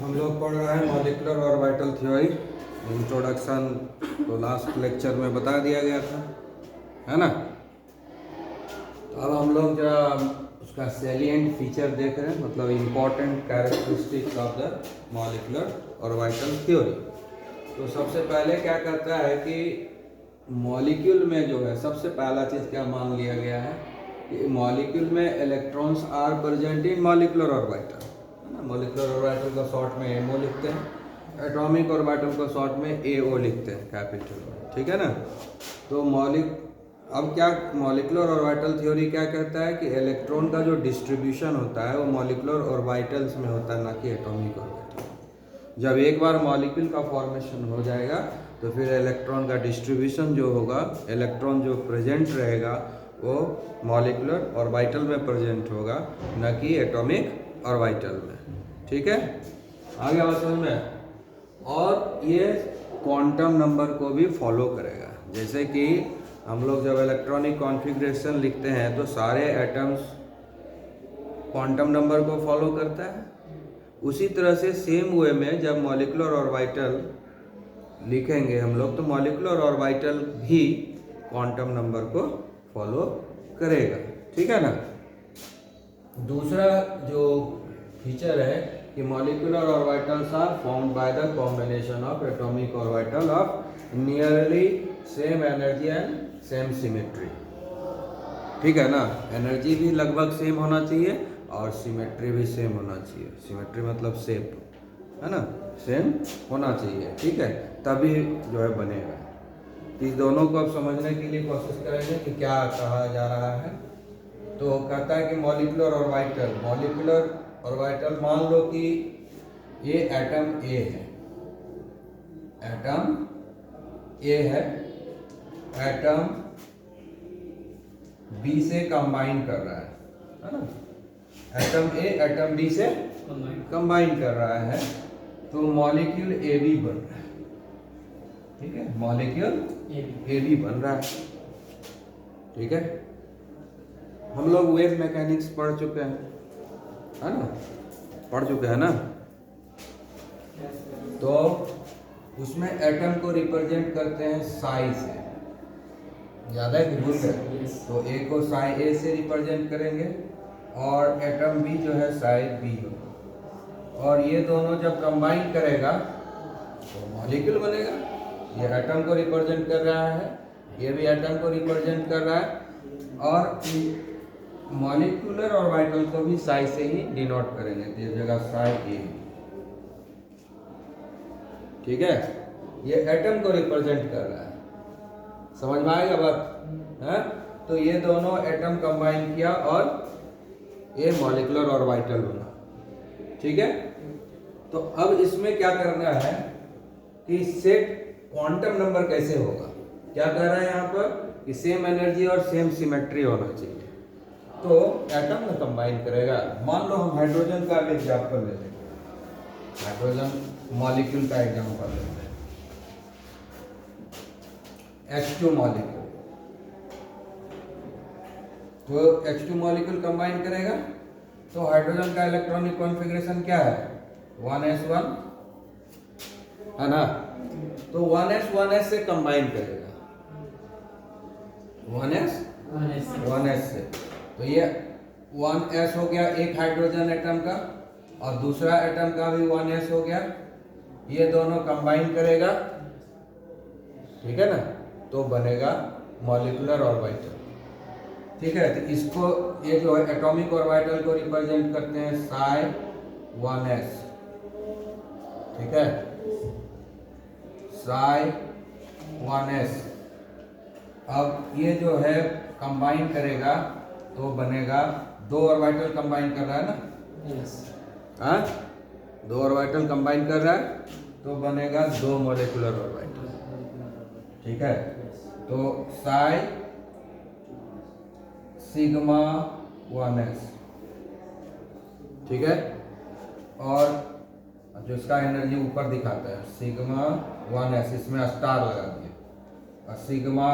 हम लोग पढ़ रहे हैं मॉलिक्यूलर ऑर्बिटल थ्योरी। इंट्रोडक्शन तो लास्ट लेक्चर में बता दिया गया था, है ना। तो अब हम लोग जो उसका सैलिएंट फीचर देख रहे हैं, मतलब important characteristics of the molecular orbital theory. तो सबसे पहले क्या कहता है कि मॉलिक्यूल में जो है सबसे पहला चीज़ क्या मान लिया गया है कि मॉलिक्यूल में electrons are present in molecular orbital, है ना। मॉलिक्यूलर ऑर्बिटल को शॉर्ट में एमओ लिखते हैं, एटॉमिक ऑर्बिटल को शॉर्ट में एओ लिखते हैं, कैपिटल में, ठीक है ना। तो अब क्या मॉलिक्यूलर ऑर्बिटल थ्योरी क्या कहता है कि इलेक्ट्रॉन का जो डिस्ट्रीब्यूशन होता है वो मॉलिक्यूलर ऑर्बिटल्स में होता है, ना कि एटॉमिक ऑर्बिटल। जब एक बार मॉलिक्यूल का फॉर्मेशन हो जाएगा तो फिर इलेक्ट्रॉन का डिस्ट्रीब्यूशन जो होगा, इलेक्ट्रॉन जो प्रेजेंट रहेगा वो मॉलिक्यूलर ऑर्बिटल में प्रेजेंट होगा, न कि एटॉमिक ऑर्बिटल में, ठीक है। आगे बात समझ में। और ये क्वांटम नंबर को भी फॉलो करेगा। जैसे कि हम लोग जब इलेक्ट्रॉनिक कॉन्फ़िगरेशन लिखते हैं तो सारे एटम्स क्वांटम नंबर को फॉलो करता है। उसी तरह से सेम वे में जब मॉलिक्यूलर ऑर्बिटल लिखेंगे हम लोग तो मॉलिक्यूलर ऑर्बिटल भी क्वांटम नंबर को फॉलो करेगा, ठीक है ना। दूसरा जो फीचर है कि molecular orbitals are formed by the combination of atomic orbital of nearly same energy and same symmetry, ठीक है ना। एनर्जी भी लगभग सेम होना चाहिए और सिमेट्री भी सेम होना चाहिए। सिमेट्री मतलब शेप, है ना, सेम होना चाहिए, ठीक है, तभी जो है बनेगा। इस दोनों को अब समझने के लिए कोशिश करेंगे कि क्या कहा जा रहा है। तो कहता है कि मॉलिक्यूलर ऑर्बिटल मान लो कि ये एटम ए है, एटम ए है, एटम बी से कंबाइन कर रहा है ना। एटम ए एटम बी से कंबाइन कर रहा है तो मॉलिक्यूल ए बी बन रहा है, ठीक है, मॉलिक्यूल ए बी बन रहा है, ठीक है। हम लोग वेव मैकेनिक्स पढ़ चुके हैं, है ना, पढ़ चुके हैं ना। तो उसमें एटम को रिप्रेजेंट करते हैं साई से, ज़्यादा है कि भूल गए? तो ए को साई ए से रिप्रेजेंट करेंगे और एटम बी जो है साई बी होगा, और ये दोनों जब कंबाइन करेगा तो मॉलिक्यूल बनेगा। ये एटम को रिप्रेजेंट कर रहा है, ये भी एटम को रिप्रेजेंट कर रहा है, और मॉलिक्यूलर ऑर्बिटल को भी साई से ही डिनोट करेंगे, तो ये जगह साई ए, ठीक है। ये एटम को रिप्रेजेंट कर रहा है, समझ में आएगा बात है। तो ये दोनों एटम कंबाइन किया और ये मॉलिक्यूलर ऑर्बिटल बना, ठीक है। तो अब इसमें क्या करना है कि सेट क्वांटम नंबर कैसे होगा। क्या कह रहा है यहाँ पर कि सेम एनर्जी और सेम सिमेट्री होना चाहिए। तो एटम में कंबाइन करेगा। मान लो हम हाइड्रोजन का एग्जाम्पल ले लेंगे, हाइड्रोजन मॉलिक्यूल का एग्जाम्पल लेते हैं, H2 मॉलिक्यूल। तो H2 मॉलिक्यूल कंबाइन करेगा तो हाइड्रोजन का इलेक्ट्रॉनिक कॉन्फ़िगरेशन क्या है, 1s1, है ना। तो 1s से कंबाइन करेगा, 1s से। तो ये 1s हो गया एक हाइड्रोजन एटम का, और दूसरा एटम का भी 1s हो गया। ये दोनों कंबाइन करेगा, ठीक है ना, तो बनेगा मॉलिक्यूलर ऑर्बिटल, ठीक है। तो इसको ये जो है एटॉमिक ऑर्बिटल को रिप्रेजेंट करते हैं साई 1s, ठीक है, साई 1s। अब ये जो है कंबाइन करेगा तो बनेगा, दो ऑर्बिटल कंबाइन कर रहा है ना, हाँ, दो ऑर्बिटल कंबाइन कर रहा है तो बनेगा दो मॉलिक्यूलर ऑर्बिटल, ठीक है। तो साई सिग्मा 1s, ठीक है, और जो इसका एनर्जी ऊपर दिखाता है सिग्मा 1s, इसमें स्टार लगा दिया, और सिग्मा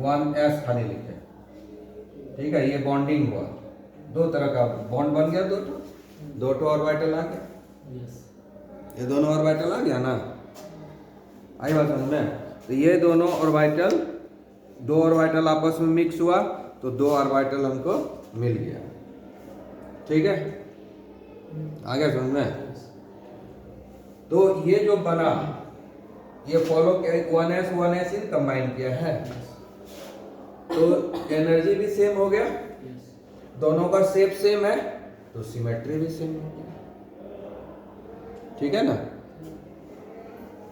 1s खाली लिखे, ठीक है। ये बॉन्डिंग हुआ, दो तरह का बॉन्ड बन गया, दो तो दो ठो ऑर्बिटल आ गया, ये दोनों ऑर्बिटल आ गया ना, आई बात समझ में। तो ये दोनों ऑर्बिटल, दो ऑर्बिटल आपस में मिक्स हुआ तो दो ऑर्बिटल हमको मिल गया, ठीक है, आ गया समझ में। तो ये जो बना, ये फॉलो 1s 1s इन कंबाइन किया है, तो एनर्जी भी सेम हो गया, दोनों का शेप सेम है तो सिमेट्री भी सेम हो गया, ठीक है ना।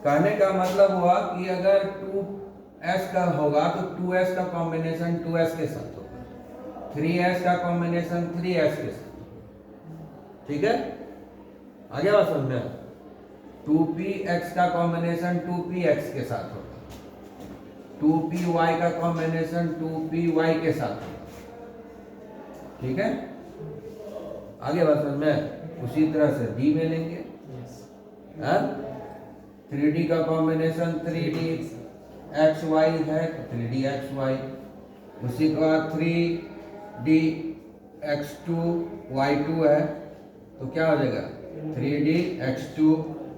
कहने का मतलब हुआ कि अगर 2s का होगा तो 2s का कॉम्बिनेशन 2s के साथ होगा, 3s का कॉम्बिनेशन 3s के साथ, ठीक है, आ गया बात समझ में। 2px का कॉम्बिनेशन 2px के साथ होगा, 2py का कॉम्बिनेशन 2py के साथ होगा, ठीक है, आगे बात समझ में। उसी तरह से d में लेंगे, 3d का कॉम्बिनेशन 3d xy है तो 3d xy, उसी के बाद 3d x2 y2 है तो क्या हो जाएगा 3d x2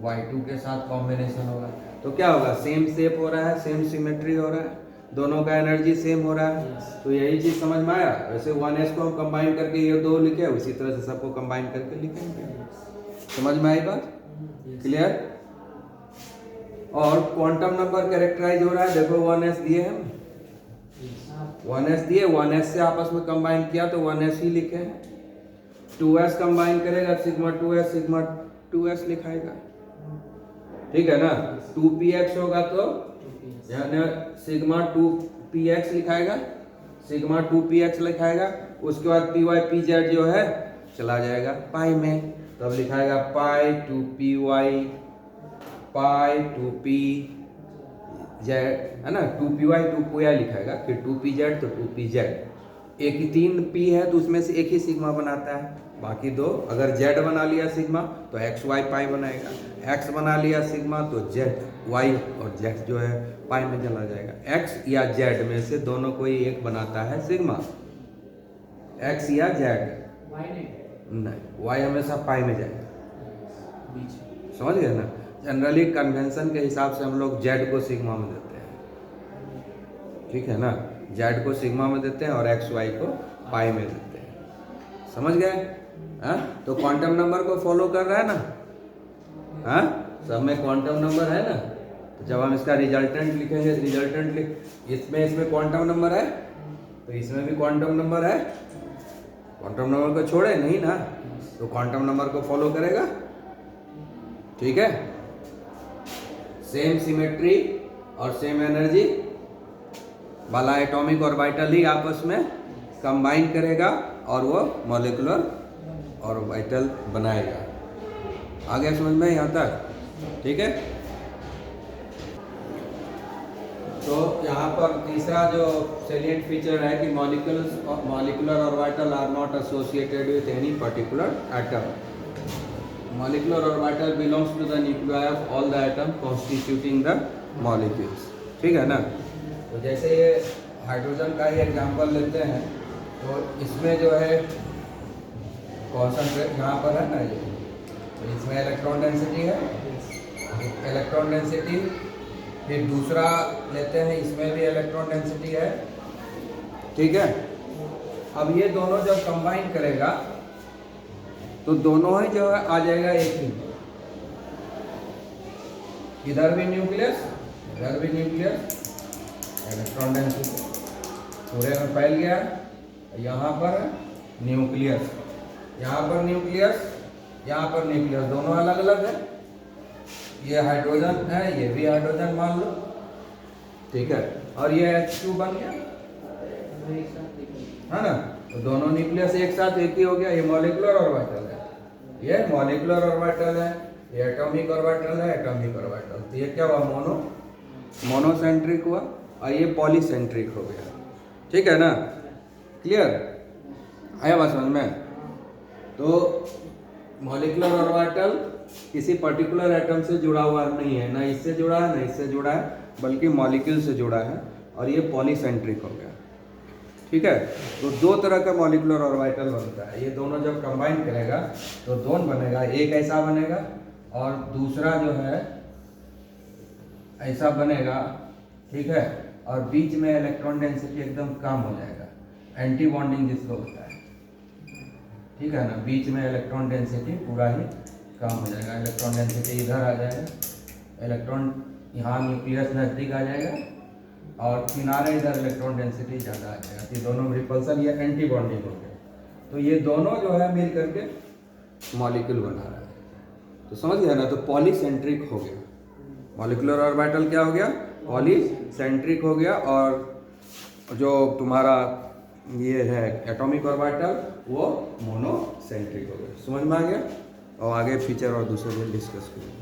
y2 के साथ कॉम्बिनेशन होगा, तो क्या होगा, सेम शेप हो रहा है, सेम सिमेट्री हो रहा है, दोनों का एनर्जी सेम हो रहा है, तो यही चीज समझ में आया। वैसे 1s को हम कंबाइन करके ये दो लिखे, उसी तरह से सबको कंबाइन करके लिखेंगे, समझ में आई बात, क्लियर। और क्वांटम नंबर कैरेक्टराइज हो रहा है, देखो 1s दिए हम, 1s दिए, 1s से आपस में कंबाइन किया तो 1s ही लिखे हैं, 2s कंबाइन करेगा सिग्मा 2s लिखाएगा, ठीक है ना। 2px होगा तो यानी सिग्मा 2px लिखाएगा, सिग्मा 2px लिखाएगा, उसके बाद py pz जो है चला जाएगा पाई में, तब लिखाएगा पाई 2py पाई 2pz, है ना, 2py 2py लिखाएगा, फिर 2pz तो 2pz, एक ही 3 p है तो उसमें से एक ही सिग्मा बनाता है, बाकी दो, अगर z बना लिया सिग्मा तो xy पाई बनाएगा, x बना लिया सिग्मा तो z y और z जो है पाई में चला जाएगा, x या z में से दोनों कोई एक बनाता है सिग्मा, x या z नहीं, y हमेशा पाई में जाएगा, समझ गए ना। जनरली कन्वेंशन के हिसाब से हम लोग z को सिग्मा में देते हैं, ठीक है ना, z को सिग्मा में देते हैं और x y को पाई में देते हैं, समझ गए। हाँ, तो क्वांटम नंबर को फॉलो कर रहा है ना, हाँ, सब में क्वांटम नंबर है ना, तो जब हम इसका रिजल्टेंट लिखेंगे, रिजल्टेंट इसमें क्वांटम नंबर है तो इसमें भी क्वांटम नंबर है, क्वांटम नंबर को छोड़े नहीं ना, तो क्वांटम नंबर को फॉलो करेगा, ठीक है। सेम सिमेट्री और सेम एनर्जी वाला एटॉमिक ऑर्बिटल ही आपस में कंबाइन करेगा और वो मॉलिक्यूलर ऑर्बिटल बनाएगा, आ गया समझ में यहाँ तक, ठीक है। तो यहाँ पर तीसरा जो सेलिएंट फीचर है कि molecular orbital are not associated with any particular atom, molecular orbital belongs to the nuclei of all the atom constituting the molecules, ठीक है ना। तो जैसे ये हाइड्रोजन का ही एग्जांपल लेते हैं, तो इसमें जो है कॉन्सेंट्रेट यहाँ पर है ना, ये तो इसमें इलेक्ट्रॉन डेंसिटी है, इलेक्ट्रॉन डेंसिटी, फिर दूसरा लेते हैं इसमें भी इलेक्ट्रॉन डेंसिटी है, ठीक है। अब ये दोनों जब कंबाइन करेगा तो दोनों ही जो है आ जाएगा एक ही, इधर भी न्यूक्लियस इधर भी न्यूक्लियस, इलेक्ट्रॉन डेंसिटी पूरे में फैल गया, यहाँ पर न्यूक्लियस, यहाँ पर न्यूक्लियस, यहाँ पर न्यूक्लियस, दोनों अलग अलग है, ये हाइड्रोजन है ये भी हाइड्रोजन मान लो, ठीक है, और ये H2 बन गया, है ना, तो दोनों न्यूक्लियस एक साथ एक ही हो गया, ये मॉलिक्यूलर ऑर्बिटल है, ये मॉलिक्यूलर ऑर्बिटल है, ये एटॉमिक ऑर्बिटल है, एटॉमिक ऑर्बिटल, तो ये क्या हुआ, मोनोसेंट्रिक हुआ और ये पॉलीसेंट्रिक हो गया, ठीक है ना, क्लियर आया बात समझ में। तो मॉलिक्यूलर ऑर्बिटल किसी पर्टिकुलर एटम से जुड़ा हुआ नहीं है, ना इससे जुड़ा है ना इससे जुड़ा है, बल्कि मॉलिक्यूल से जुड़ा है और ये पॉलीसेंट्रिक हो गया, ठीक है। तो दो तरह का मॉलिक्यूलर ऑर्बिटल बनता है, ये दोनों जब कंबाइन करेगा तो दोनों बनेगा, एक ऐसा बनेगा और दूसरा जो है ऐसा बनेगा, ठीक है। और बीच में इलेक्ट्रॉन डेंसिटी एकदम कम हो जाएगा, एंटी बॉन्डिंग जिसको होता है, ठीक है ना। बीच में इलेक्ट्रॉन डेंसिटी पूरा ही कम हो जाएगा, इलेक्ट्रॉन डेंसिटी इधर आ जाएगा, इलेक्ट्रॉन यहाँ न्यूक्लियस नज़दीक आ जाएगा और किनारे इधर इलेक्ट्रॉन डेंसिटी ज़्यादा आ जाएगा। तो ये दोनों रिपल्सन, ये एंटी बॉन्डिंग हो गया। तो ये दोनों जो है मिल करके मॉलिक्यूल बना रहा है। तो समझ गया ना, तो पॉलीसेंट्रिक हो गया मॉलिक्यूलर ऑर्बिटल, क्या हो गया, पॉलीसेंट्रिक हो गया। और जो तुम्हारा ये है एटॉमिक ऑर्बिटल वो मोनोसेंट्रिक हो गया। समझ में आ गया। और आगे फीचर और दूसरे दिन डिस्कस करेंगे।